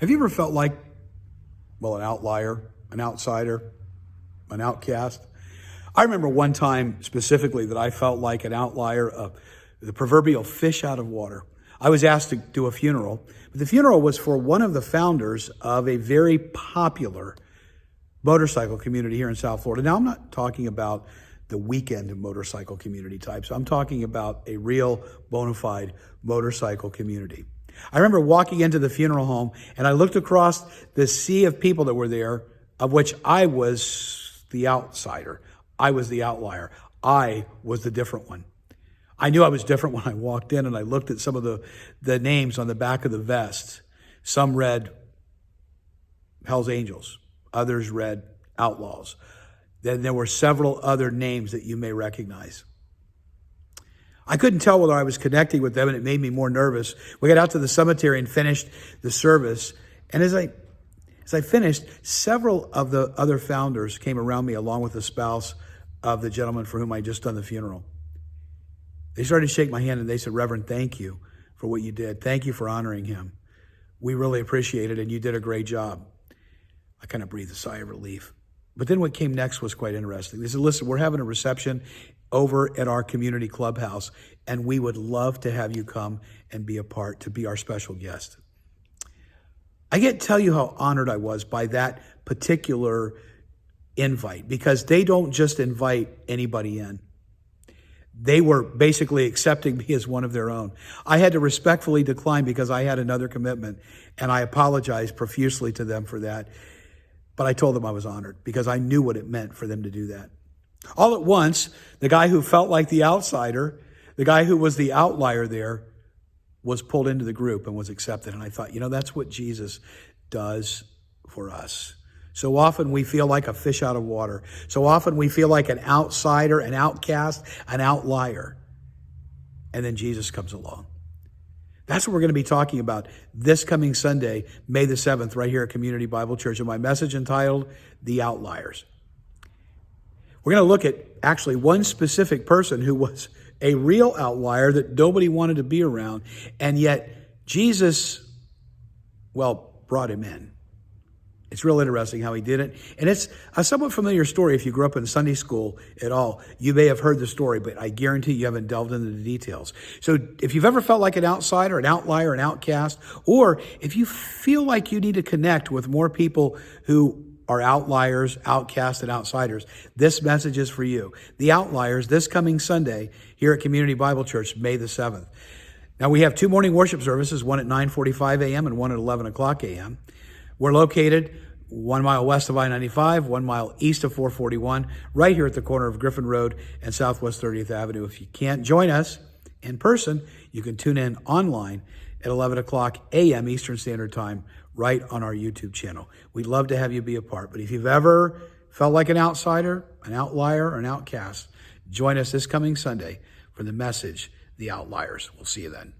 Have you ever felt like, well, an outlier, an outsider, an outcast? I remember one time specifically that I felt like an outlier, the proverbial fish out of water. I was asked to do a funeral, but the funeral was for one of the founders of a very popular motorcycle community here in South Florida. Now, I'm not talking about the weekend motorcycle community types. I'm talking about a real bona fide motorcycle community. I remember walking into the funeral home and I looked across the sea of people that were there, of which I was the outsider. I was the outlier. I was the different one. I knew I was different when I walked in and I looked at some of the names on the back of the vest. Some read Hell's Angels. Others read Outlaws. Then there were several other names that you may recognize. I couldn't tell whether I was connecting with them, and it made me more nervous. We got out to the cemetery and finished the service. And as I finished, several of the other founders came around me along with the spouse of the gentleman for whom I just done the funeral. They started to shake my hand and they said, "Reverend, thank you for what you did. Thank you for honoring him. We really appreciate it, and you did a great job." I kind of breathed a sigh of relief. But then what came next was quite interesting. They said, "Listen, we're having a reception over at our community clubhouse, and we would love to have you come and be a part, to be our special guest." I can't tell you how honored I was by that particular invite, because they don't just invite anybody in. They were basically accepting me as one of their own. I had to respectfully decline because I had another commitment, and I apologized profusely to them for that. But I told them I was honored because I knew what it meant for them to do that. All at once, the guy who felt like the outsider, the guy who was the outlier there, was pulled into the group and was accepted. And I thought, that's what Jesus does for us. So often we feel like a fish out of water. So often we feel like an outsider, an outcast, an outlier. And then Jesus comes along. That's what we're going to be talking about this coming Sunday, May the 7th, right here at Community Bible Church, and my message entitled, The Outliers. We're going to look at actually one specific person who was a real outlier that nobody wanted to be around, and yet Jesus, brought him in. It's real interesting how he did it. And it's a somewhat familiar story if you grew up in Sunday school at all. You may have heard the story, but I guarantee you haven't delved into the details. So if you've ever felt like an outsider, an outlier, an outcast, or if you feel like you need to connect with more people who are outliers, outcasts, and outsiders, this message is for you. The Outliers, this coming Sunday here at Community Bible Church, May the 7th. Now, we have two morning worship services, one at 9:45 a.m. and one at 11 o'clock a.m. We're located 1 mile west of I-95, 1 mile east of 441, right here at the corner of Griffin Road and Southwest 30th Avenue. If you can't join us in person, you can tune in online at 11 o'clock a.m. Eastern Standard Time, right on our YouTube channel. We'd love to have you be a part. But if you've ever felt like an outsider, an outlier, or an outcast, join us this coming Sunday for the message, The Outliers. We'll see you then.